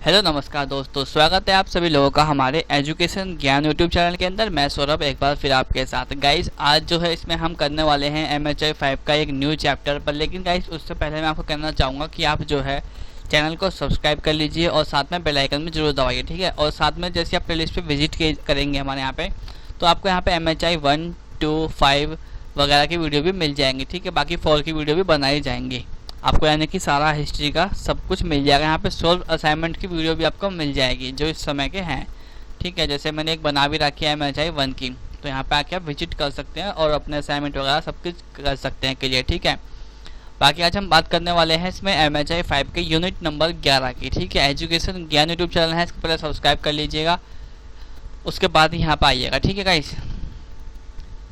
Hello नमस्कार दोस्तों, स्वागत है आप सभी लोगों का हमारे एजुकेशन ज्ञान यूट्यूब चैनल के अंदर। मैं सौरभ एक बार फिर आपके साथ। गाइस आज जो है इसमें हम करने वाले हैं MHI 5 का एक न्यू चैप्टर पर। लेकिन गाइस उससे पहले मैं आपको कहना चाहूँगा कि आप जो है चैनल को सब्सक्राइब कर लीजिए और साथ में बेल आइकन में जरूर दबाइए, ठीक है। और साथ में जैसे आप प्लेलिस्ट पे विजिट करेंगे हमारे यहाँ पे, तो आपको यहाँ पे MHI 1, 2, 5 वगैरह की वीडियो भी मिल जाएंगी, ठीक है। बाकी 4 की वीडियो भी बनाई जाएंगी आपको, यानी कि सारा हिस्ट्री का सब कुछ मिल जाएगा। यहाँ पे सोल्व असाइनमेंट की वीडियो भी आपको मिल जाएगी जो इस समय के हैं, ठीक है। जैसे मैंने एक बना भी रखी है MHI 1 की, तो यहाँ पे आके आप विजिट कर सकते हैं और अपने असाइनमेंट वगैरह सब कुछ कर सकते हैं क्लियर, ठीक है। बाकी आज हम बात करने वाले हैं इसमें MHI 5 के यूनिट नंबर 11 की, ठीक है। एजुकेशन ज्ञान यूट्यूब चैनल है, इसको पहले सब्सक्राइब कर लीजिएगा, उसके बाद यहाँ पर आइएगा, ठीक है गाइस।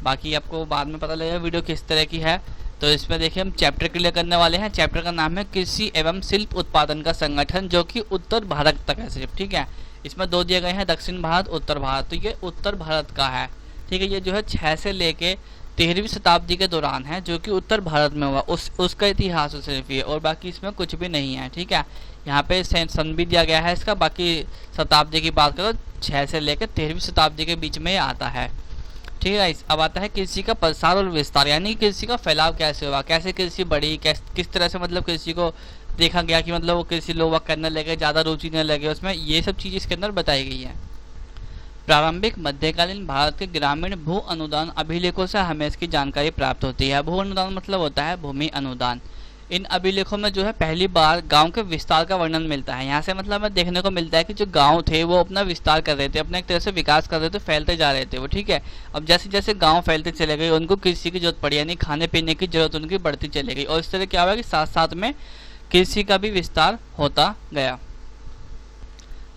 बाकी आपको बाद में पता लगेगा वीडियो किस तरह की है। तो इसमें देखिए हम चैप्टर क्लियर करने वाले हैं। चैप्टर का नाम है कृषि एवं शिल्प उत्पादन का संगठन, जो कि उत्तर भारत तक है सिर्फ, ठीक है। इसमें 2 दिए गए हैं, दक्षिण भारत, उत्तर भारत। तो ये उत्तर भारत का है, ठीक है। ये जो है 6 से लेके 13वीं शताब्दी के दौरान है, जो कि उत्तर भारत में हुआ, उसका इतिहास सिर्फ ये, और बाकी इसमें कुछ भी नहीं है, ठीक है। यहाँ पे सन भी दिया गया है इसका। बाकी शताब्दी की बात करो 6 से लेकर 13वीं शताब्दी के बीच में ये आता है, ठीक है। अब आता है कृषि का प्रसार और विस्तार, यानी कृषि का फैलाव कैसे हुआ, कैसे कृषि बढ़ी, किस तरह से मतलब कृषि को देखा गया कि मतलब वो कृषि लोग करने लगे, ज़्यादा रुचि नहीं लगे उसमें, ये सब चीज़ इसके अंदर बताई गई है। प्रारंभिक मध्यकालीन भारत के ग्रामीण भू अनुदान अभिलेखों से हमें इसकी जानकारी प्राप्त होती है। भू अनुदान मतलब होता है भूमि अनुदान। इन अभिलेखों में जो है पहली बार गांव के विस्तार का वर्णन मिलता है। यहाँ से मतलब हमें देखने को मिलता है कि जो गांव थे वो अपना विस्तार कर रहे थे, अपने एक तरह से विकास कर रहे थे, फैलते जा रहे थे वो, ठीक है। अब जैसे जैसे गांव फैलते चले गए, उनको कृषि की जरूरत पड़ी, यानी खाने पीने की जरूरत उनकी बढ़ती चली गई, और इस तरह क्या हुआ कि साथ साथ में कृषि का भी विस्तार होता गया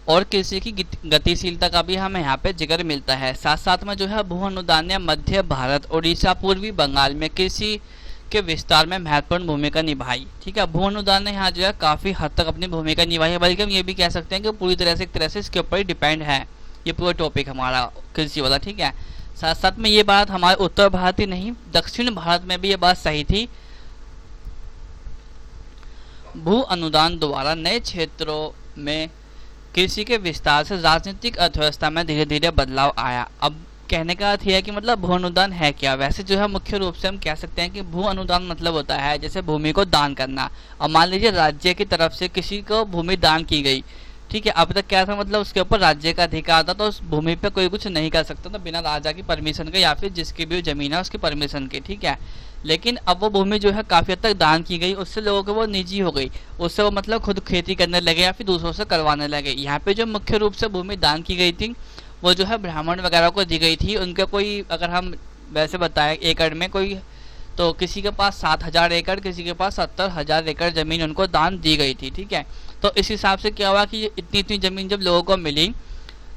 और कृषि की गतिशीलता का भी हमें यहाँ पे जिक्र मिलता है। साथ साथ में जो है भू अनुदान ने मध्य भारत, उड़ीसा, पूर्वी बंगाल में कृषि के विस्तार में महत्वपूर्ण भूमिका निभाई, ठीक है। भू अनुदान ने यहाँ जो है काफ़ी हद तक अपनी भूमिका निभाई है, बल्कि हम ये भी कह सकते हैं कि पूरी तरह से एक तरह से इसके ऊपर ही डिपेंड है ये पूरा टॉपिक हमारा कृषि वाला, ठीक है। साथ साथ में ये बात हमारे उत्तर भारत ही नहीं, दक्षिण भारत में भी ये बात सही थी। भू अनुदान द्वारा नए क्षेत्रों में कृषि के विस्तार से राजनीतिक अर्थव्यवस्था में धीरे धीरे बदलाव आया। अब कहने का अर्थ यह है कि मतलब भू अनुदान है क्या। वैसे जो है मुख्य रूप से हम कह सकते हैं कि भू अनुदान मतलब होता है जैसे भूमि को दान करना। अब मान लीजिए राज्य की तरफ से किसी को भूमि दान की गई, ठीक है। अब तक क्या था, मतलब उसके ऊपर राज्य का अधिकार था, तो उस भूमि पे कोई कुछ नहीं कर सकता था बिना राजा की परमिशन के या फिर जिसकी भी जमीन है उसकी परमिशन के, ठीक है। लेकिन अब वो भूमि जो है काफ़ी हद तक दान की गई, उससे लोगों को वो निजी हो गई, उससे वो मतलब खुद खेती करने लगे या फिर दूसरों से करवाने लगे। यहाँ पे जो मुख्य रूप से भूमि दान की गई थी वो जो है ब्राह्मण वगैरह को दी गई थी। उनका कोई, अगर हम वैसे बताएं एकड़ में कोई, तो किसी के पास 7,000 एकड़, किसी के पास 70,000 एकड़ ज़मीन उनको दान दी गई थी, ठीक है। तो इस हिसाब से क्या हुआ कि इतनी इतनी ज़मीन जब लोगों को मिली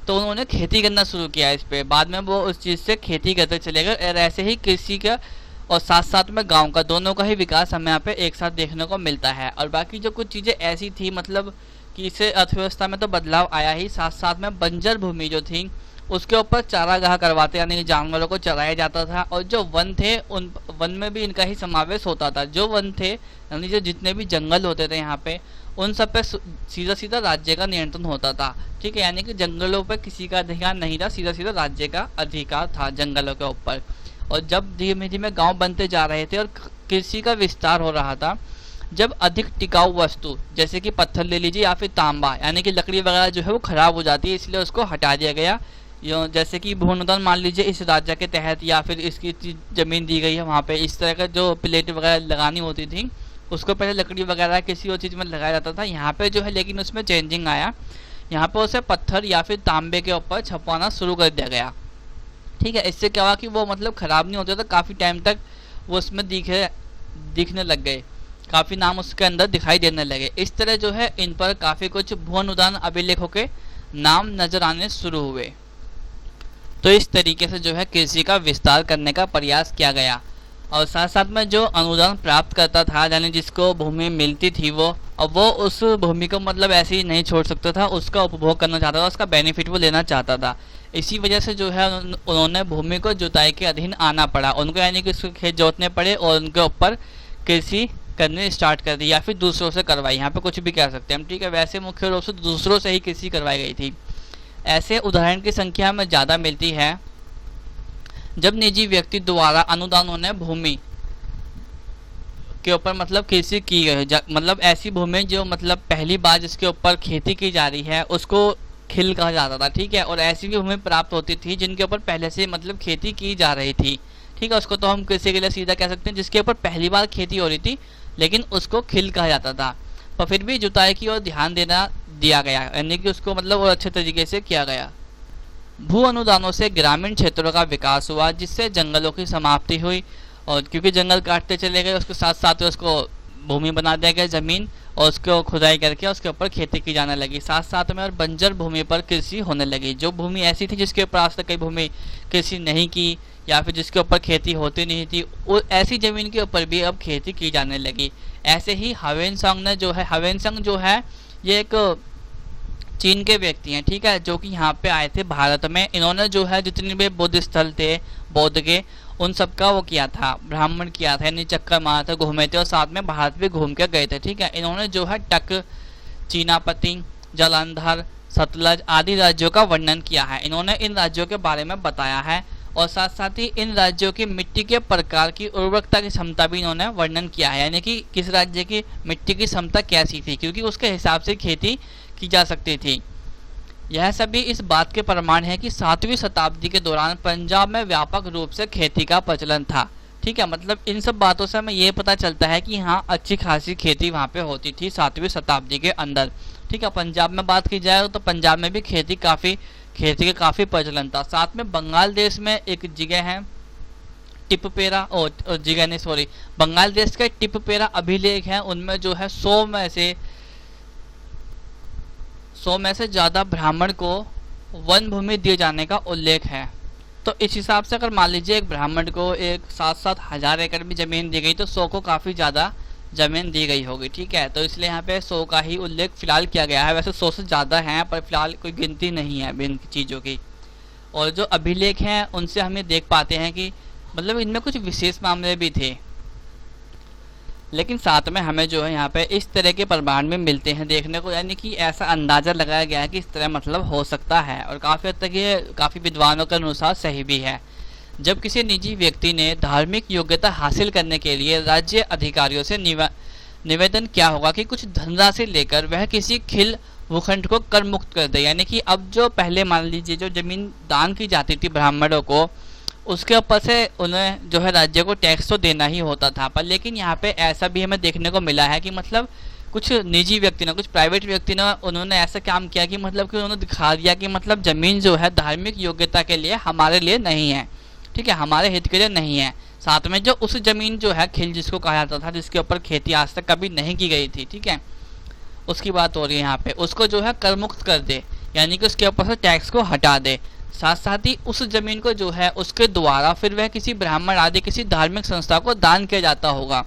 तो उन्होंने खेती करना शुरू किया इस पर। बाद में वो उस चीज़ से खेती करते चले गए, और ऐसे ही कृषि का और साथ साथ में गांव का दोनों का ही विकास हमें यहाँ पे एक साथ देखने को मिलता है। और बाकी जो कुछ चीज़ें ऐसी थी मतलब कि इससे अर्थव्यवस्था में तो बदलाव आया ही, साथ साथ में बंजर भूमि जो थी उसके ऊपर चारागाह करवाते, यानी कि जानवरों को चराया जाता था। और जो वन थे उन वन में भी इनका ही समावेश होता था। जो वन थे यानी जो जितने भी जंगल होते थे यहाँ पे, उन सब पे सीधा सीधा राज्य का नियंत्रण होता था, ठीक है। यानी कि जंगलों पर किसी का अधिकार नहीं था, सीधा सीधा राज्य का अधिकार था जंगलों के ऊपर। और जब धीमे धीमे गाँव बनते जा रहे थे और कृषि का विस्तार हो रहा था, जब अधिक टिकाऊ वस्तु जैसे कि पत्थर ले लीजिए या फिर तांबा, यानी कि लकड़ी वगैरह जो है वो ख़राब हो जाती है, इसलिए उसको हटा दिया गया। जैसे कि भू अनुदान मान लीजिए इस राज्य के तहत या फिर इसकी ज़मीन दी गई है, वहाँ पे इस तरह का जो प्लेट वगैरह लगानी होती थी उसको पहले लकड़ी वगैरह किसी और चीज़ में लगाया जाता था। यहाँ पे जो है लेकिन उसमें चेंजिंग आया, यहाँ पे उसे पत्थर या फिर तांबे के ऊपर छपवाना शुरू कर दिया गया, ठीक है। इससे क्या हुआ कि वो मतलब ख़राब नहीं होते थे, काफ़ी टाइम तक वो उसमें दिखने लग गए, काफ़ी नाम उसके अंदर दिखाई देने लगे। इस तरह जो है इन पर काफ़ी कुछ भू अनुदान अभिलेखों के नाम नजर आने शुरू हुए। तो इस तरीके से जो है कृषि का विस्तार करने का प्रयास किया गया। और साथ साथ में जो अनुदान प्राप्त करता था, यानी जिसको भूमि मिलती थी, वो अब वो उस भूमि को मतलब ऐसे ही नहीं छोड़ सकता था, उसका उपभोग करना चाहता था, उसका बेनिफिट वो लेना चाहता था। इसी वजह से जो है उन्होंने भूमि को जुताई के अधीन आना पड़ा उनको, यानी कि उसके खेत जोतने पड़े और उनके ऊपर कृषि करने स्टार्ट कर दी या फिर दूसरों से करवाई, यहाँ पे कुछ भी कह सकते हैं हम, ठीक है। वैसे मुख्य रूप से दूसरों से ही कृषि करवाई गई थी। ऐसे उदाहरण की संख्या में ज़्यादा मिलती है जब निजी व्यक्ति द्वारा अनुदानों ने भूमि के ऊपर मतलब कृषि की गई, मतलब ऐसी भूमि जो मतलब पहली बार जिसके ऊपर खेती की जा रही है उसको खिल कहा जाता था, ठीक है। और ऐसी भी भूमि प्राप्त होती थी जिनके ऊपर पहले से मतलब खेती की जा रही थी, ठीक है। उसको तो हम कृषि के लिए सीधा कह सकते हैं जिसके ऊपर पहली बार खेती हो रही थी, लेकिन उसको खिल कहा जाता था। पर फिर भी जुताई की ओर ध्यान दिया गया, यानी कि उसको मतलब और अच्छे तरीके से किया गया। भू अनुदानों से ग्रामीण क्षेत्रों का विकास हुआ, जिससे जंगलों की समाप्ति हुई, और क्योंकि जंगल काटते चले गए उसके साथ साथ उसको भूमि बना दिया गया ज़मीन, और उसको खुदाई करके उसके ऊपर खेती की जाने लगी साथ साथ में, और बंजर भूमि पर कृषि होने लगी। जो भूमि ऐसी थी जिसके ऊपर आज तक कई भूमि कृषि नहीं की या फिर जिसके ऊपर खेती होती नहीं थी, वो ऐसी ज़मीन के ऊपर भी अब खेती की जाने लगी। ऐसे ही ह्वेनसांग ने जो है, ह्वेनसांग जो है ये एक चीन के व्यक्ति हैं, ठीक है, जो कि यहाँ पे आए थे भारत में। इन्होंने जो है जितने भी बुद्ध स्थल थे बौद्ध के, उन सब का वो किया था, भ्रमण किया था, यानी चक्कर मारा था, घूमे थे, और साथ में भारत भी घूम के गए थे, ठीक है। इन्होंने जो है टक, चीनापति, जालंधर, सतलज आदि राज्यों का वर्णन किया है। इन्होंने इन राज्यों के बारे में बताया है, और साथ साथ ही इन राज्यों की मिट्टी के प्रकार की उर्वरकता की क्षमता भी इन्होंने वर्णन किया है, यानी कि किस राज्य की मिट्टी की क्षमता कैसी थी, क्योंकि उसके हिसाब से खेती की जा सकती थी। यह सभी इस बात के प्रमाण है कि 7वीं शताब्दी के दौरान पंजाब में व्यापक रूप से खेती का प्रचलन था, ठीक है। मतलब इन सब बातों से हमें ये पता चलता है कि हाँ अच्छी खासी खेती वहाँ पे होती थी 7वीं शताब्दी के अंदर, ठीक है। पंजाब में बात की जाए तो पंजाब में भी खेती का काफ़ी प्रचलन था। साथ में बंगाल देश में एक जगह है टिपपेरा, जगह नहीं सॉरी, बंगाल देश के टिपपेरा अभिलेख हैं, उनमें जो है 100 में से ज़्यादा ब्राह्मण को वन भूमि दिए जाने का उल्लेख है। तो इस हिसाब से अगर मान लीजिए एक ब्राह्मण को एक 7-7 हज़ार एकड़ भी ज़मीन दी गई तो 100 को काफ़ी ज़्यादा ज़मीन दी गई होगी, ठीक है। तो इसलिए यहाँ पे 100 का ही उल्लेख फिलहाल किया गया है। वैसे 100 से ज़्यादा हैं पर फिलहाल कोई गिनती नहीं है इन चीज़ों की। और जो अभिलेख हैं उनसे हम ये देख पाते हैं कि मतलब इनमें कुछ विशेष मामले भी थे, लेकिन साथ में हमें जो है यहाँ पे इस तरह के प्रमाण में मिलते हैं देखने को, यानी कि ऐसा अंदाज़ा लगाया गया है कि इस तरह मतलब हो सकता है, और काफ़ी हद तक ये काफ़ी विद्वानों के अनुसार सही भी है। जब किसी निजी व्यक्ति ने धार्मिक योग्यता हासिल करने के लिए राज्य अधिकारियों से निवेदन किया होगा कि कुछ धनराशि लेकर वह किसी खिल भूखंड को कर मुक्त कर दे, यानी कि अब जो पहले मान लीजिए जो ज़मीन दान की जाती थी ब्राह्मणों को, उसके ऊपर से उन्हें जो है राज्य को टैक्स तो देना ही होता था। पर लेकिन यहाँ पे ऐसा भी हमें देखने को मिला है कि मतलब कुछ निजी व्यक्ति ने, कुछ प्राइवेट व्यक्ति ने, उन्होंने ऐसा काम किया कि मतलब कि उन्होंने दिखा दिया कि मतलब ज़मीन जो है धार्मिक योग्यता के लिए हमारे लिए नहीं है, ठीक है, हमारे हित के लिए नहीं है। साथ में जो उस ज़मीन जो है खिल जिसको कहा जाता था, जिसके ऊपर खेती आज तक कभी नहीं की गई थी, ठीक है, उसकी बात हो रही है यहाँ पे, उसको जो है कर मुक्त कर दे, यानी कि उसके ऊपर से टैक्स को हटा दे। साथ साथ ही उस जमीन को जो है उसके द्वारा फिर वह किसी ब्राह्मण आदि किसी धार्मिक संस्था को दान किया जाता होगा,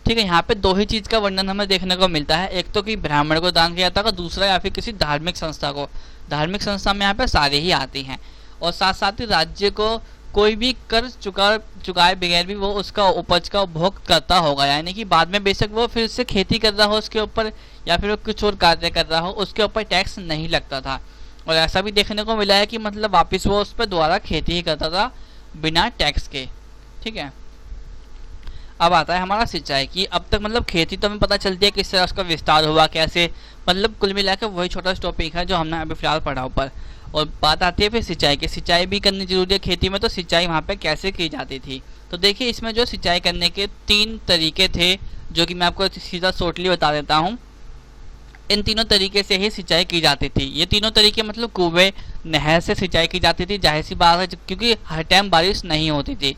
ठीक है। यहाँ पे दो ही चीज़ का वर्णन हमें देखने को मिलता है, एक तो कि ब्राह्मण को दान किया जाता होगा, दूसरा या फिर किसी धार्मिक संस्था को। धार्मिक संस्था में यहाँ पे सारे ही आती हैं। और साथ साथ ही राज्य को कोई भी कर चुकाए बगैर भी वो उसका उपज का उपभोग करता होगा, यानी कि बाद में बेशक वो फिर से खेती कर रहा हो उसके ऊपर या फिर वो कुछ और कार्य कर रहा हो, उसके ऊपर टैक्स नहीं लगता था। और ऐसा भी देखने को मिला है कि मतलब वापस वो उस पर दोबारा खेती ही करता था बिना टैक्स के, ठीक है। अब आता है हमारा सिंचाई की। अब तक मतलब खेती तो हमें पता चलती है किस तरह उसका विस्तार हुआ, कैसे, मतलब कुल मिला के वही छोटा सा टॉपिक है जो हमने अभी फिलहाल पढ़ा ऊपर। और बात आती है फिर सिंचाई की। सिंचाई भी करनी जरूरी है खेती में, तो सिंचाई वहाँ पे कैसे की जाती थी। तो देखिए इसमें जो सिंचाई करने के 3 तरीके थे, जो कि मैं आपको सीधा शॉर्टली बता देता हूँ। इन तीनों तरीके से ही सिंचाई की जाती थी। ये तीनों तरीके मतलब कुएं, नहर से सिंचाई की जाती थी। जाहिर सी बात है क्योंकि हर टाइम बारिश नहीं होती थी।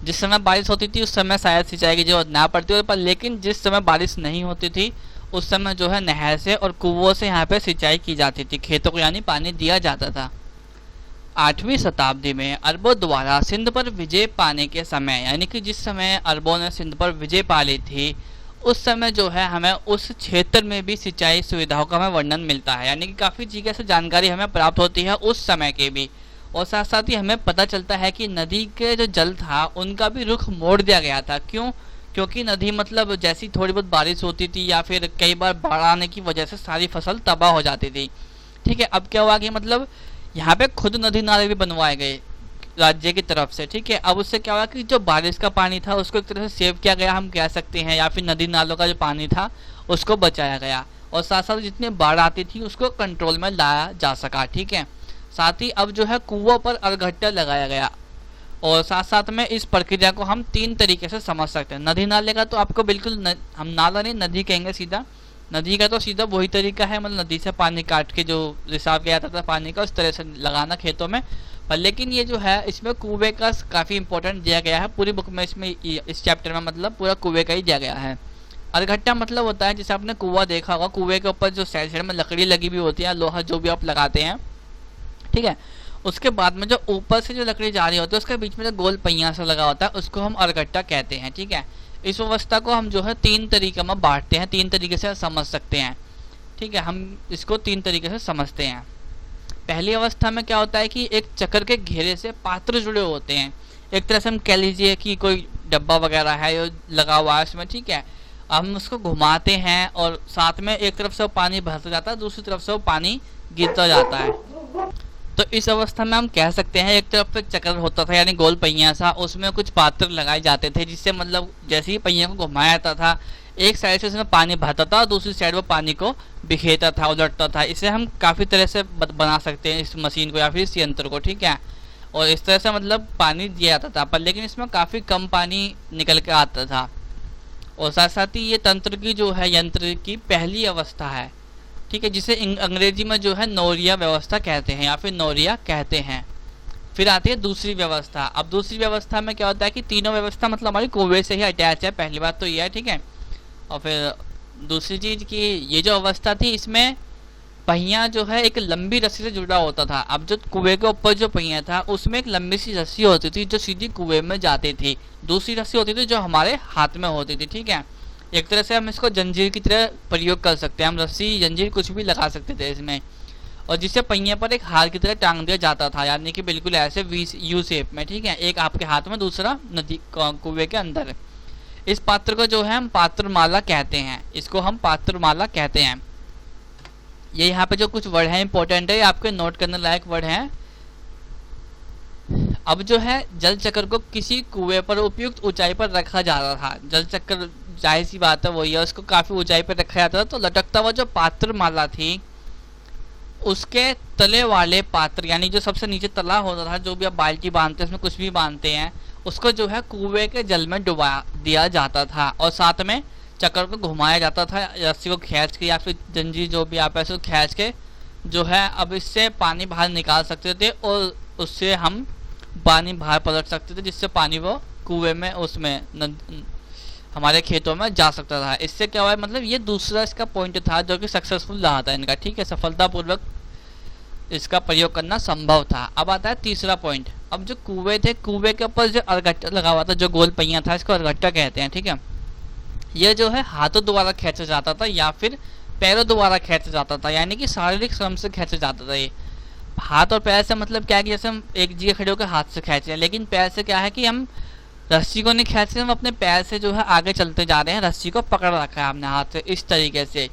जिस समय बारिश होती थी उस समय शायद सिंचाई की जरूरत ना पड़ती हो, पर लेकिन जिस समय बारिश नहीं होती थी उस समय जो है नहर से और कुओं से यहाँ पे सिंचाई की जाती थी खेतों को, यानी पानी दिया जाता था। 8वीं शताब्दी में अरबों द्वारा सिंध पर विजय पाने के समय, यानी कि जिस समय अरबों ने सिंध पर विजय पा ली थी, उस समय जो है हमें उस क्षेत्र में भी सिंचाई सुविधाओं का हमें वर्णन मिलता है, यानी कि काफ़ी जगह से जानकारी हमें प्राप्त होती है उस समय के भी। और साथ साथ ही हमें पता चलता है कि नदी के जो जल था उनका भी रुख मोड़ दिया गया था। क्यों? क्योंकि नदी मतलब जैसी थोड़ी बहुत बारिश होती थी या फिर कई बार बाढ़ आने की वजह से सारी फसल तबाह हो जाती थी। ठीक है, अब क्या हुआ कि मतलब यहाँ पे खुद नदी नाले भी बनवाए गए राज्य की तरफ से। ठीक है, अब उससे क्या हुआ कि जो बारिश का पानी था उसको एक तरह से सेव किया गया, हम कह सकते हैं, या फिर नदी नालों का जो पानी था उसको बचाया गया, और साथ साथ जितनी बाढ़ आती थी उसको कंट्रोल में लाया जा सका। ठीक है, साथ ही अब जो है कुओं पर अरघट्टा लगाया गया, और साथ साथ में इस प्रक्रिया को हम 3 तरीके से समझ सकते हैं। नदी नाले का तो आपको बिल्कुल हम नाला नहीं नदी कहेंगे सीधा, नदी का तो सीधा वही तरीका है, मतलब नदी से पानी काट के जो रिसाव किया जाता था पानी का उस तरह से लगाना खेतों में। पर लेकिन ये जो है इसमें कुएं का काफ़ी इंपॉर्टेंट दिया गया है पूरी बुक में, इसमें इस चैप्टर में मतलब पूरा कुएं का ही दिया गया है। अरघट्टा मतलब होता है, जैसे आपने कुआं देखा होगा, कुएं के ऊपर जो साइड साइड में लकड़ी लगी हुई होती है, लोहा जो भी आप लगाते हैं। ठीक है, उसके बाद में जो ऊपर से जो लकड़ी जा रही होती है उसके बीच में जो गोल पहिया सा लगा होता है उसको हम अरघट्टा कहते हैं। ठीक है, इस व्यवस्था को हम जो है 3 तरीके में बांटते हैं, 3 तरीके से समझ सकते हैं। ठीक है, हम इसको 3 तरीके से समझते हैं। पहली अवस्था में क्या होता है कि एक चक्र के घेरे से पात्र जुड़े होते हैं, एक तरह से हम कह लीजिए कि कोई डब्बा वगैरह है जो लगा हुआ है उसमें। ठीक है, हम उसको घुमाते हैं और साथ में एक तरफ से वो पानी भरता जाता है, दूसरी तरफ से वो पानी गिरता जाता है। तो इस अवस्था में हम कह सकते हैं एक तरफ एक चक्र होता था यानी गोल पहिया सा, उसमें कुछ पात्र लगाए जाते थे जिससे मतलब जैसे ही पहिया को घुमाया जाता था एक साइड से उसमें पानी भरता था और दूसरी साइड वो पानी को बिखेरता था, उलटता था। इसे हम काफ़ी तरह से बना सकते हैं इस मशीन को या फिर इस यंत्र को। ठीक है, और इस तरह से मतलब पानी दिया जाता था, पर लेकिन इसमें काफ़ी कम पानी निकल के आता था। और साथ साथ ही ये तंत्र की जो है यंत्र की पहली अवस्था है। ठीक है, जिसे अंग्रेजी में जो है नौरिया व्यवस्था कहते हैं या फिर नौरिया कहते हैं। फिर आती है दूसरी व्यवस्था। अब दूसरी व्यवस्था में क्या होता है कि तीनों व्यवस्था मतलब हमारी कुएं से ही अटैच है, पहली बात तो ये है। ठीक है, और फिर दूसरी चीज़ कि ये जो अवस्था थी इसमें पहिया जो है एक लंबी रस्सी से जुड़ा होता था। अब जो कुएं के ऊपर जो पहिया था उसमें एक लंबी सी रस्सी होती थी जो सीधी कुएं में जाती थी, दूसरी रस्सी होती थी जो हमारे हाथ में होती थी। ठीक है, एक तरह से हम इसको जंजीर की तरह प्रयोग कर सकते हैं, हम रस्सी जंजीर कुछ भी लगा सकते थे इसमें, और जिसे पहिए पर एक हार की तरह टांग दिया जाता था, यानी कि बिल्कुल ऐसे यू शेप में। ठीक है, एक आपके हाथ में दूसरा नदी कुएं के अंदर। इस पात्र को जो है हम पात्रमाला कहते हैं, इसको हम पात्रमाला कहते हैं। ये यहाँ पे जो कुछ वर्ड है इंपॉर्टेंट है, आपके नोट करने लायक वर्ड है। अब जो है जल चक्र को किसी कुएं पर उपयुक्त ऊंचाई पर रखा जा रहा था। जल चक्र जाहिर सी बात है वही है, उसको काफी ऊंचाई पर रखा जाता था। तो लटकता हुआ जो पात्रमाला थी उसके तले वाले पात्र यानी जो सबसे नीचे तला होता था, जो भी आप बाल्टी बांधते हैं उसमें कुछ भी बांधते हैं, उसको जो है कुएं के जल में डुबा दिया जाता था और साथ में चक्र को घुमाया जाता था रस्सी को खींच के या फिर जंजीर जो भी आप ऐसे खींच के जो है अब इससे पानी बाहर निकाल सकते थे और उससे हम पानी बाहर पलट सकते थे, जिससे पानी वो कुएं में उसमें हमारे खेतों में जा सकता था। इससे क्या हुआ मतलब ये दूसरा इसका पॉइंट था जो कि सक्सेसफुल रहा था इनका। ठीक है, सफलतापूर्वक इसका प्रयोग करना संभव था। अब आता है तीसरा पॉइंट। अब जो कुएं थे, कुएं के ऊपर जो अरघट्टा लगा हुआ था, जो गोल पहिया था, इसको अरघट्टा कहते हैं। ठीक है, ये जो है हाथों द्वारा खींचा जाता था या फिर पैरों द्वारा खींचा जाता था, यानी कि शारीरिक श्रम से खींचा जाता था। ये हाथ और पैर से मतलब क्या है कि जैसे हम एक जगह खड़े होकर हाथ से खींच रहे हैं, लेकिन पैर से क्या है कि हम रस्सी को नहीं खींच रहे, हम अपने पैर से जो है आगे चलते जा रहे हैं, रस्सी को पकड़ रखा है हमने हाथ से इस तरीके से।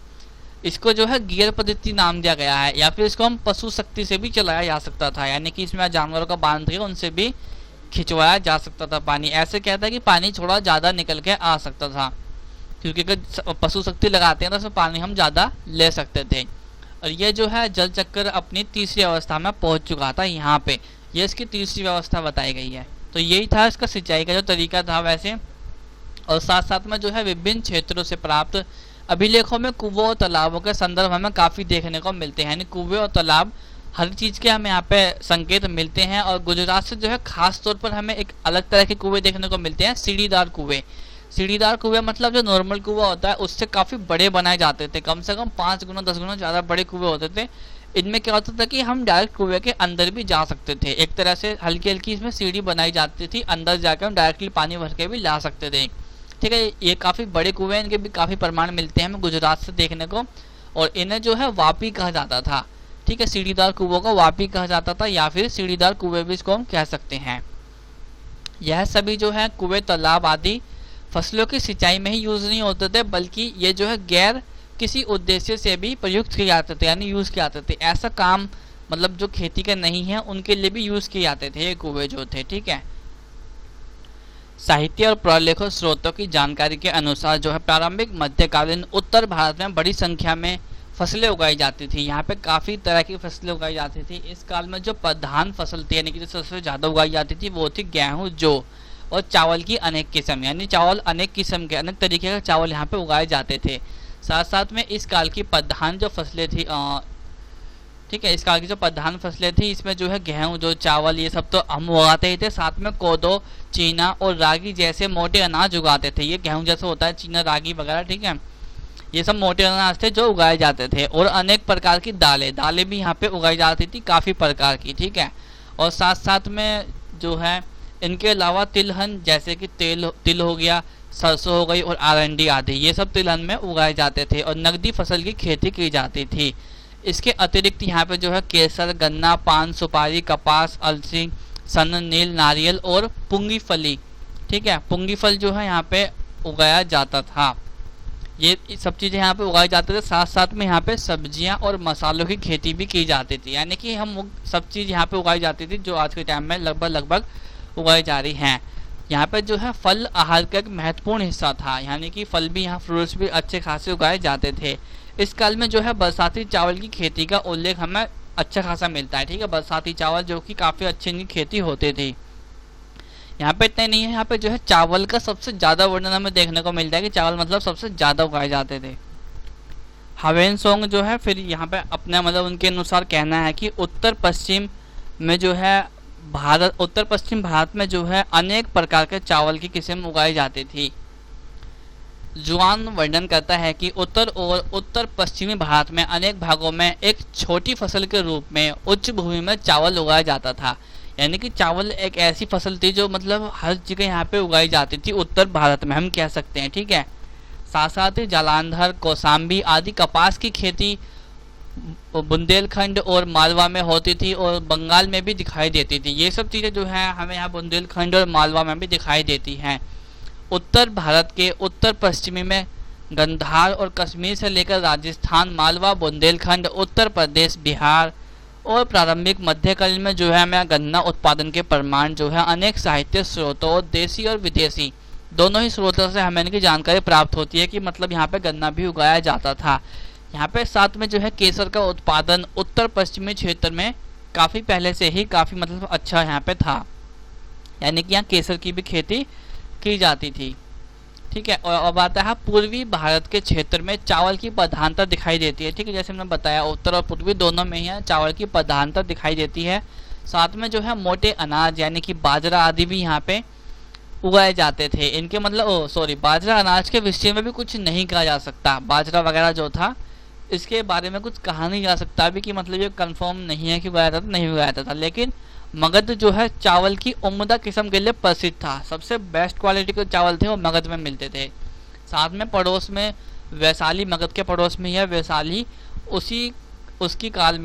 इसको जो है गियर पद्धति नाम दिया गया है, या फिर इसको हम पशु शक्ति से भी चलाया जा सकता था, यानी कि इसमें जानवरों का बांध के उनसे भी खिंचवाया जा सकता था पानी। ऐसे कहता है कि पानी थोड़ा ज़्यादा निकल के आ सकता था, क्योंकि अगर पशु शक्ति लगाते हैं तो उसमें पानी हम ज़्यादा ले सकते थे। और ये जो है जल चक्र अपनी तीसरी अवस्था में पहुंच चुका था यहाँ पे, ये इसकी तीसरी व्यवस्था बताई गई है। तो यही था इसका सिंचाई का जो तरीका था वैसे। और साथ साथ में जो है विभिन्न क्षेत्रों से प्राप्त अभिलेखों में कुओं और तालाबों के संदर्भ हमें काफ़ी देखने को मिलते हैं, यानी कुएं और तालाब हर चीज़ के हमें यहाँ पे संकेत मिलते हैं। और गुजरात से जो है खास तौर पर हमें एक अलग तरह के कुएं देखने को मिलते हैं, सीढ़ीदार कुएं। सीढ़ीदार कुएं मतलब जो नॉर्मल कुआं होता है उससे काफ़ी बड़े बनाए जाते थे, कम से कम 5 गुना 10 गुना ज़्यादा बड़े कुएं होते थे। इनमें क्या होता था कि हम डायरेक्ट कुएं के अंदर भी जा सकते थे, एक तरह से हल्की हल्की इसमें सीढ़ी बनाई जाती थी, अंदर जाकर हम डायरेक्टली पानी भर के भी ला सकते थे। ठीक है, ये काफ़ी बड़े कुएं हैं, इनके भी काफ़ी प्रमाण मिलते हैं हमें गुजरात से देखने को। और इन्हें जो है वापी कहा जाता था। ठीक है, सीढ़ीदार कुओं को वापी कहा जाता था या फिर सीढ़ीदार कुएं भी इसको हम कह सकते हैं। यह सभी जो है कुएं तालाब आदि फसलों की सिंचाई में ही यूज़ नहीं होते थे, बल्कि ये जो है गैर किसी उद्देश्य से भी प्रयुक्त किए जाते थे, यानी यूज़ किए जाते थे। ऐसा काम मतलब जो खेती का नहीं है उनके लिए भी यूज़ किए जाते थे ये कुएं जो थे, ठीक है। साहित्य और पुरालेखों स्रोतों की जानकारी के अनुसार जो है प्रारंभिक मध्यकालीन उत्तर भारत में बड़ी संख्या में फसलें उगाई जाती थी। यहाँ पे काफ़ी तरह की फसलें उगाई जाती थी। इस काल में जो प्रधान फसल थी, यानी कि जो सबसे ज़्यादा उगाई जाती थी, वो थी गेहूँ, जौ और चावल की अनेक किस्म, यानी चावल अनेक किस्म के अनेक तरीके के चावल यहाँ पे उगाए जाते थे। साथ साथ में इस काल की प्रधान जो फसलें थी, ठीक है, इस काल की जो प्रधान फसलें थी, इसमें जो है गेहूँ, जो चावल, ये सब तो हम उगाते ही थे। साथ में कोदो, चीना और रागी जैसे मोटे अनाज उगाते थे। ये गेहूँ जैसे होता है, चीना, रागी वगैरह, ठीक है, ये सब मोटे अनाज थे जो उगाए जाते थे। और अनेक प्रकार की दालें भी यहाँ पे उगाई जाती थी, काफ़ी प्रकार की, ठीक है। और साथ साथ में जो है इनके अलावा तिलहन, जैसे कि तिल हो गया, सरसों हो गई और आरंडी आदि, ये सब तिलहन में उगाए जाते थे। और नकदी फसल की खेती की जाती थी। इसके अतिरिक्त यहाँ पे जो है केसर, गन्ना, पान, सुपारी, कपास, अलसी, सन, नील, नारियल और पुंगीफली, ठीक है, पुंगीफल जो है यहाँ पे उगाया जाता था। ये सब चीज़ें यहाँ पे उगाई जाते थे। साथ साथ में यहाँ पे सब्जियाँ और मसालों की खेती भी की जाती थी, यानी कि हम सब चीज़ यहाँ पे उगाई जाती थी जो आज के टाइम में लगभग उगाई जा रही हैं। यहाँ पे जो है फल आहार का एक महत्वपूर्ण हिस्सा था, यानी कि फल भी, यहाँ फ्रूट्स भी अच्छे खासे उगाए जाते थे। इस काल में जो है बरसाती चावल की खेती का उल्लेख हमें अच्छा खासा मिलता है, ठीक है, बरसाती चावल जो कि काफ़ी अच्छी इनकी खेती होती थी। यहाँ पे इतना नहीं है, यहाँ पे जो है चावल का सबसे ज़्यादा वर्णन हमें देखने को मिलता है कि चावल मतलब सबसे ज़्यादा उगाए जाते थे। ह्वेनसोंग जो है फिर यहाँ पे अपने मतलब उनके अनुसार कहना है कि उत्तर पश्चिम भारत में जो है अनेक प्रकार के चावल की किस्म उगाई जाती थी। जुआन वर्णन करता है कि उत्तर और उत्तर पश्चिमी भारत में अनेक भागों में एक छोटी फसल के रूप में उच्च भूमि में चावल उगाया जाता था, यानी कि चावल एक ऐसी फसल थी जो मतलब हर जगह यहाँ पे उगाई जाती थी उत्तर भारत में, हम कह सकते हैं, ठीक है। साथ साथ ही जालंधर, कौसाम्बी आदि कपास की खेती बुंदेलखंड और मालवा में होती थी और बंगाल में भी दिखाई देती थी। ये सब चीज़ें जो है हमें यहाँ बुंदेलखंड और मालवा में भी दिखाई देती हैं। उत्तर भारत के उत्तर पश्चिमी में गंधार और कश्मीर से लेकर राजस्थान, मालवा, बुंदेलखंड, उत्तर प्रदेश, बिहार और प्रारंभिक मध्यकालीन में जो है हमें गन्ना उत्पादन के प्रमाण जो है अनेक साहित्य स्रोतों, देसी और विदेशी दोनों ही स्रोतों से हमें इनकी जानकारी प्राप्त होती है कि मतलब यहाँ पे गन्ना भी उगाया जाता था। यहाँ पे साथ में जो है केसर का उत्पादन उत्तर पश्चिमी क्षेत्र में काफ़ी पहले से ही काफ़ी मतलब अच्छा यहाँ पे था, यानी कि यहाँ केसर की भी खेती की जाती थी, ठीक है। और अब आता है पूर्वी भारत के क्षेत्र में चावल की प्रधानता दिखाई देती है, ठीक है, जैसे हमने बताया उत्तर और पूर्वी दोनों में ही चावल की प्रधानता दिखाई देती है। साथ में जो है मोटे अनाज यानी कि बाजरा आदि भी यहाँ पे उगाए जाते थे। इनके मतलब बाजरा अनाज के विषय में भी कुछ नहीं कहा जा सकता। बाजरा वगैरह जो था इसके बारे में कुछ कहा नहीं जा सकता अभी कि मतलब ये कंफर्म नहीं है कि उगाया था नहीं उगाया था, लेकिन मगध जो है चावल की उम्दा किस्म के लिए प्रसिद्ध था। सबसे बेस्ट क्वालिटी के चावल थे वो मगध में मिलते थे। साथ में पड़ोस में वैशाली, मगध के पड़ोस में यह वैशाली उसी काल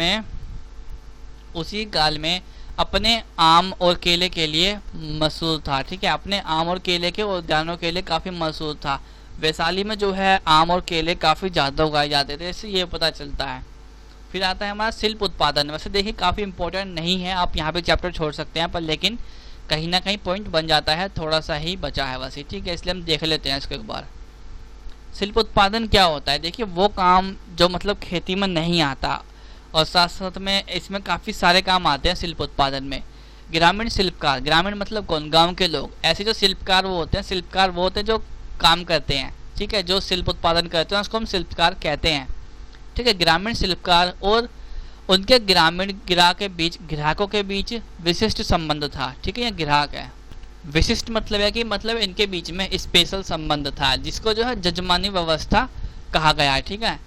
में अपने आम और केले के लिए मशहूर था, ठीक है, अपने आम और केले के उद्यानों के लिए काफ़ी मशहूर था। वैशाली में जो है आम और केले काफ़ी ज़्यादा उगाए जाते थे, इससे ये पता चलता है। फिर आता है हमारा शिल्प उत्पादन। वैसे देखिए काफ़ी इंपॉर्टेंट नहीं है, आप यहाँ पे चैप्टर छोड़ सकते हैं, पर लेकिन कहीं ना कहीं पॉइंट बन जाता है, थोड़ा सा ही बचा है वैसे, ठीक है, इसलिए हम देख लेते हैं इसको एक बार। शिल्प उत्पादन क्या होता है? देखिए वो काम जो मतलब खेती में नहीं आता और साथ साथ में इसमें काफ़ी सारे काम आते हैं शिल्प उत्पादन में। ग्रामीण शिल्पकार, ग्रामीण मतलब कौन? गाँव के लोग। ऐसे जो शिल्पकार वो होते हैं, शिल्पकार वो होते हैं जो काम करते हैं, ठीक है, जो शिल्प उत्पादन करते हैं उसको हम शिल्पकार कहते हैं, ठीक है। ग्रामीण शिल्पकार और उनके ग्रामीण ग्राहकों के बीच विशिष्ट संबंध था, ठीक है, ये ग्राहक है। विशिष्ट मतलब है कि मतलब इनके बीच में स्पेशल संबंध था, जिसको जो है जजमानी व्यवस्था कहा गया है, ठीक है,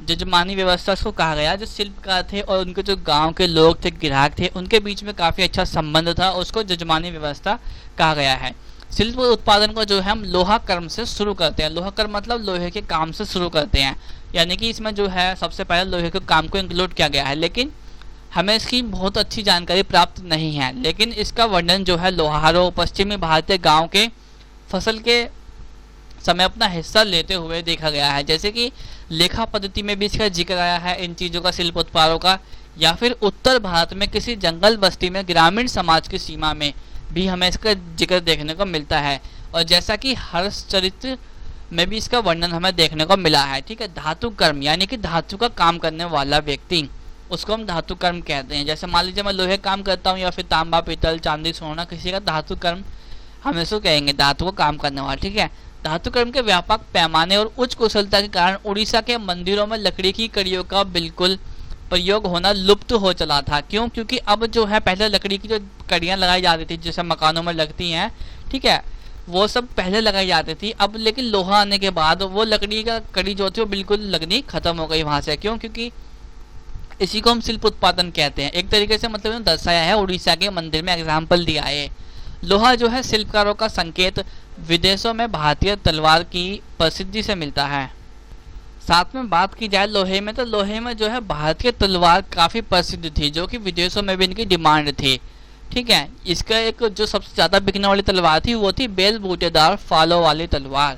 जजमानी व्यवस्था उसको कहा गया। जो शिल्पकार थे और उनके जो गांव के लोग थे, ग्राहक थे, उनके बीच में काफ़ी अच्छा संबंध था, उसको जजमानी व्यवस्था कहा गया है। शिल्प उत्पादन को जो है हम लोहा कर्म से शुरू करते हैं। लोहा कर्म मतलब लोहे के काम से शुरू करते हैं, यानी कि इसमें जो है सबसे पहले लोहे के काम को इंक्लूड किया गया है, लेकिन हमें इसकी बहुत अच्छी जानकारी प्राप्त नहीं है। लेकिन इसका वर्णन जो है लोहारों, पश्चिमी भारतीय गांव के फसल के समय अपना हिस्सा लेते हुए देखा गया है। जैसे कि लेखा पद्धति में भी इसका जिक्र आया है इन चीज़ों का, शिल्प उत्पादों का, या फिर उत्तर भारत में किसी जंगल बस्ती में ग्रामीण समाज की सीमा में भी हमें इसका जिक्र देखने को मिलता है। और जैसा कि हर्ष चरित्र में भी इसका वर्णन हमें देखने को मिला है। ठीक है, धातु कर्म यानी कि धातु का काम करने वाला व्यक्ति, उसको हम धातु कर्म कहते हैं। जैसे मान लीजिए मैं लोहे काम करता हूँ या फिर तांबा पीतल चांदी सोना, किसी का धातु कर्म हम इसको कहेंगे, धातु को काम करने वाला। ठीक है, धातु कर्म के व्यापक पैमाने और उच्च कुशलता के कारण उड़ीसा के मंदिरों में लकड़ी की कड़ियों का बिल्कुल प्रयोग होना लुप्त हो चला था। क्यों? क्योंकि अब जो है पहले लकड़ी की जो कड़ियाँ लगाई जाती थी जैसे मकानों में लगती हैं, ठीक है, वो सब पहले लगाई जाती थी। अब लेकिन लोहा आने के बाद वो लकड़ी का कड़ी जो थी वो बिल्कुल लगनी खत्म हो गई वहाँ से। क्यों? क्योंकि इसी को हम शिल्प उत्पादन कहते हैं। एक तरीके से मतलब दर्शाया है, उड़ीसा के मंदिर में एग्जाम्पल दिया है। लोहा जो है शिल्पकारों का संकेत विदेशों में भारतीय तलवार की प्रसिद्धि से मिलता है। साथ में बात की जाए लोहे में, तो लोहे में जो है भारतीय तलवार काफ़ी प्रसिद्ध थी, जो कि विदेशों में भी इनकी डिमांड थी। ठीक है, इसका एक जो सबसे ज़्यादा बिकने वाली तलवार थी वो थी बेल बूटेदार फालों वाली तलवार।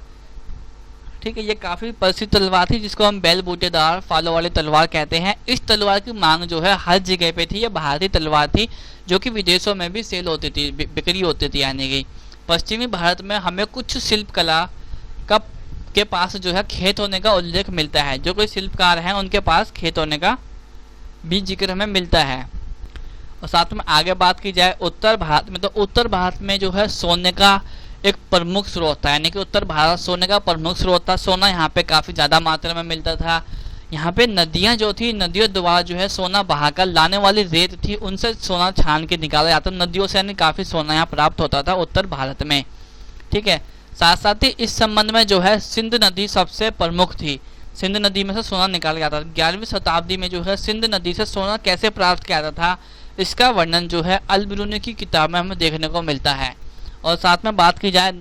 ठीक है, ये काफ़ी प्रसिद्ध तलवार थी जिसको हम बेल बूटेदार फालों वाली तलवार कहते हैं। इस तलवार की मांग जो है हर जगह पे थी। ये भारतीय तलवार थी जो कि विदेशों में भी सेल होती थी, बिक्री होती थी यानी कि। पश्चिमी भारत में हमें कुछ शिल्पकला के पास जो है खेत होने का उल्लेख मिलता है। जो कोई शिल्पकार हैं उनके पास खेत होने का भी जिक्र हमें मिलता है। और साथ में आगे बात की जाए उत्तर भारत में, तो उत्तर भारत में जो है सोने का एक प्रमुख स्रोत था, यानी कि उत्तर भारत सोने का प्रमुख स्रोत था। सोना यहाँ पे काफ़ी ज़्यादा मात्रा में मिलता था। यहाँ पे नदियाँ जो थी, नदियों द्वारा जो है सोना बहाकर लाने वाली रेत थी, उनसे सोना छान के निकाला जाता। नदियों से यानी काफ़ी सोना यहाँ प्राप्त होता था उत्तर भारत में। ठीक है, साथ साथ ही इस संबंध में जो है सिंध नदी सबसे प्रमुख थी। सिंध नदी में से सोना निकाला जाता था। 11वीं शताब्दी में जो है सिंध नदी से सोना कैसे प्राप्त किया जाता था, इसका वर्णन जो है अल बिरूनी की किताब में हमें देखने को मिलता है। और साथ में बात की जाए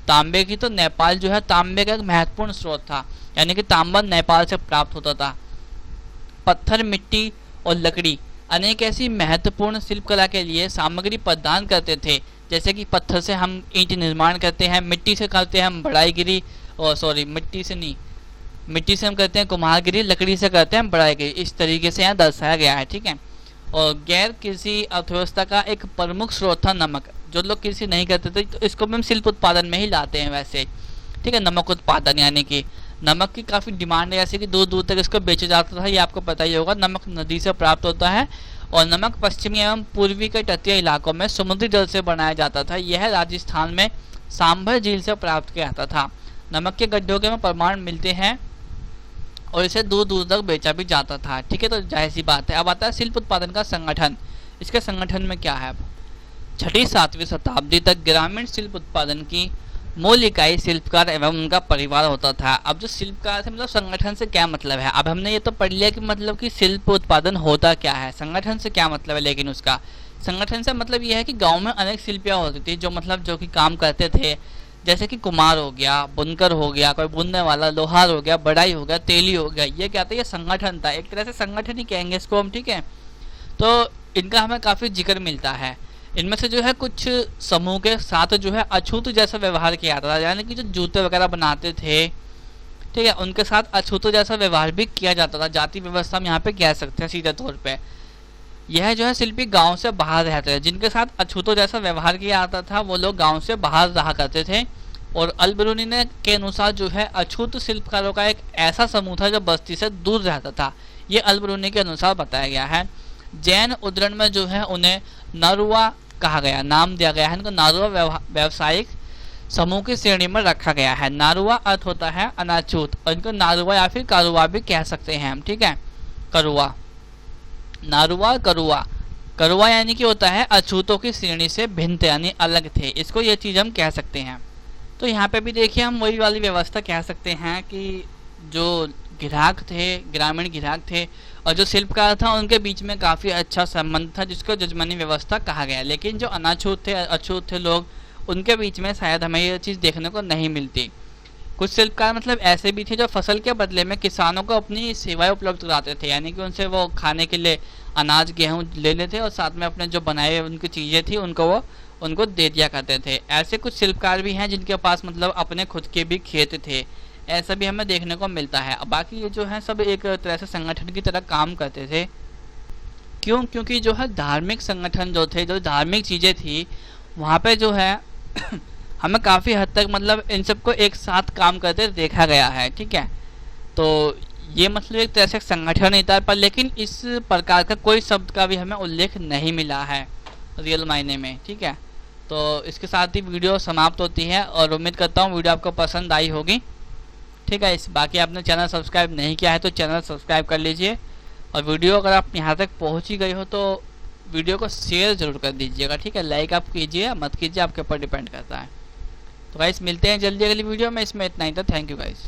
तांबे की, तो नेपाल जो है तांबे का एक महत्वपूर्ण स्रोत था, यानी कि तांबा नेपाल से प्राप्त होता था। पत्थर, मिट्टी और लकड़ी अनेक ऐसी महत्वपूर्ण शिल्पकला के लिए सामग्री प्रदान करते थे। जैसे कि पत्थर से हम ईंट निर्माण करते हैं, मिट्टी से करते हैं हम बढ़ाईगिरी, और सॉरी मिट्टी से हम करते हैं कुम्हारगिरी, लकड़ी से करते हैं बढ़ाईगिरी। इस तरीके से यहाँ दर्शाया गया है। ठीक है, और गैर कृषि अर्थव्यवस्था का एक प्रमुख स्रोत था नमक। जो लोग कृषि नहीं करते थे तो इसको भी हम शिल्प उत्पादन में ही लाते हैं वैसे। ठीक है, नमक उत्पादन यानी कि नमक की काफ़ी डिमांड है, जैसे कि दूर दूर तक इसको बेचा जाता था, ये आपको पता ही होगा। नमक नदी से प्राप्त होता है और नमक पश्चिमी एवं पूर्वी के तटीय इलाकों में समुद्री जल से बनाया जाता था। यह राजस्थान में सांभर झील से प्राप्त किया जाता था। नमक के गड्ढों के में प्रमाण मिलते हैं और इसे दूर दूर तक बेचा भी जाता था। ठीक है, तो जाहिर सी बात है। अब आता है शिल्प उत्पादन का संगठन। इसके संगठन में क्या है? 6वीं-7वीं शताब्दी तक ग्रामीण शिल्प उत्पादन की मूल इकाई शिल्पकार एवं उनका परिवार होता था। अब जो शिल्पकार थे, मतलब संगठन से क्या मतलब है? अब हमने ये तो पढ़ लिया कि मतलब कि शिल्प उत्पादन होता क्या है, संगठन से क्या मतलब है। लेकिन उसका संगठन से मतलब ये है कि गांव में अनेक शिल्पियाँ होती थी जो कि काम करते थे। जैसे कि कुम्हार हो गया, बुनकर हो गया, कोई बुनने वाला, लोहार हो गया, बढ़ाई हो गया, तेली हो गया। ये क्या था? ये संगठन था, एक तरह से संगठन ही कहेंगे इसको हम। ठीक है, तो इनका हमें काफ़ी जिक्र मिलता है। इनमें से जो है कुछ समूह के साथ जो है अछूत जैसा व्यवहार किया जाता था, यानी कि जो जूते वगैरह बनाते थे, ठीक है, उनके साथ अछूत जैसा व्यवहार भी किया जाता था। जाति व्यवस्था हम यहाँ पे कह सकते हैं सीधे तौर पे। यह जो है शिल्पी गांव से बाहर रहते थे। जिनके साथ अछूतों जैसा व्यवहार किया जाता था वो लोग गांव से बाहर रहा करते थे। और अल बिरूनी ने के अनुसार जो है अछूत शिल्पकारों का एक ऐसा समूह था जो बस्ती से दूर रहता था। ये अल बिरूनी के अनुसार बताया गया है। जैन उद्धरण में जो है उन्हें नारुआ कहा गया, नाम दिया गया है इनको। नारुआ व्यावसायिक समूह की श्रेणी में रखा गया है। नारुआ अर्थ होता है अनाछूत, और इनको नारुआ या फिर करुआ भी कह सकते हैं हम। ठीक है, करुआ, नारुआ, करुआ यानी कि होता है अछूतों की श्रेणी से भिन्न थे, यानी अलग थे। इसको ये चीज़ हम कह सकते हैं। तो यहाँ पे भी देखिए हम वही वाली व्यवस्था कह सकते हैं कि जो ग्राहक थे, ग्रामीण ग्राहक थे, और जो शिल्पकार था उनके बीच में काफ़ी अच्छा संबंध था, जिसको जजमानी व्यवस्था कहा गया। लेकिन जो अनाछूत थे, अछूत थे लोग, उनके बीच में शायद हमें ये चीज़ देखने को नहीं मिलती। कुछ शिल्पकार मतलब ऐसे भी थे जो फसल के बदले में किसानों को अपनी सेवाएं उपलब्ध कराते थे, यानी कि उनसे वो खाने के लिए अनाज गेहूं ले लेते और साथ में अपने जो बनाए उनकी चीज़ें थी उनको दे दिया करते थे। ऐसे कुछ शिल्पकार भी हैं जिनके पास मतलब अपने खुद के भी खेत थे, ऐसा भी हमें देखने को मिलता है। बाकी ये जो है सब एक तरह से संगठन की तरह काम करते थे। क्यों? क्योंकि जो है धार्मिक संगठन जो थे, जो धार्मिक चीज़ें थी, वहाँ पे जो है हमें काफ़ी हद तक मतलब इन सबको एक साथ काम करते देखा गया है। ठीक है, तो ये मतलब एक तरह से संगठन ही था, पर लेकिन इस प्रकार का कोई शब्द का भी हमें उल्लेख नहीं मिला है रियल मायने में। ठीक है, तो इसके साथ ही वीडियो समाप्त होती है और उम्मीद करता हूँ वीडियो आपको पसंद आई होगी। ठीक है, इस बाकी आपने चैनल सब्सक्राइब नहीं किया है तो चैनल सब्सक्राइब कर लीजिए, और वीडियो अगर आप यहाँ तक पहुँच ही गए हो तो वीडियो को शेयर ज़रूर कर दीजिएगा। ठीक है, लाइक आप कीजिए मत कीजिए, आपके ऊपर डिपेंड करता है। तो गाइस मिलते हैं जल्दी अगली वीडियो में, इसमें इतना ही था। Thank you guys.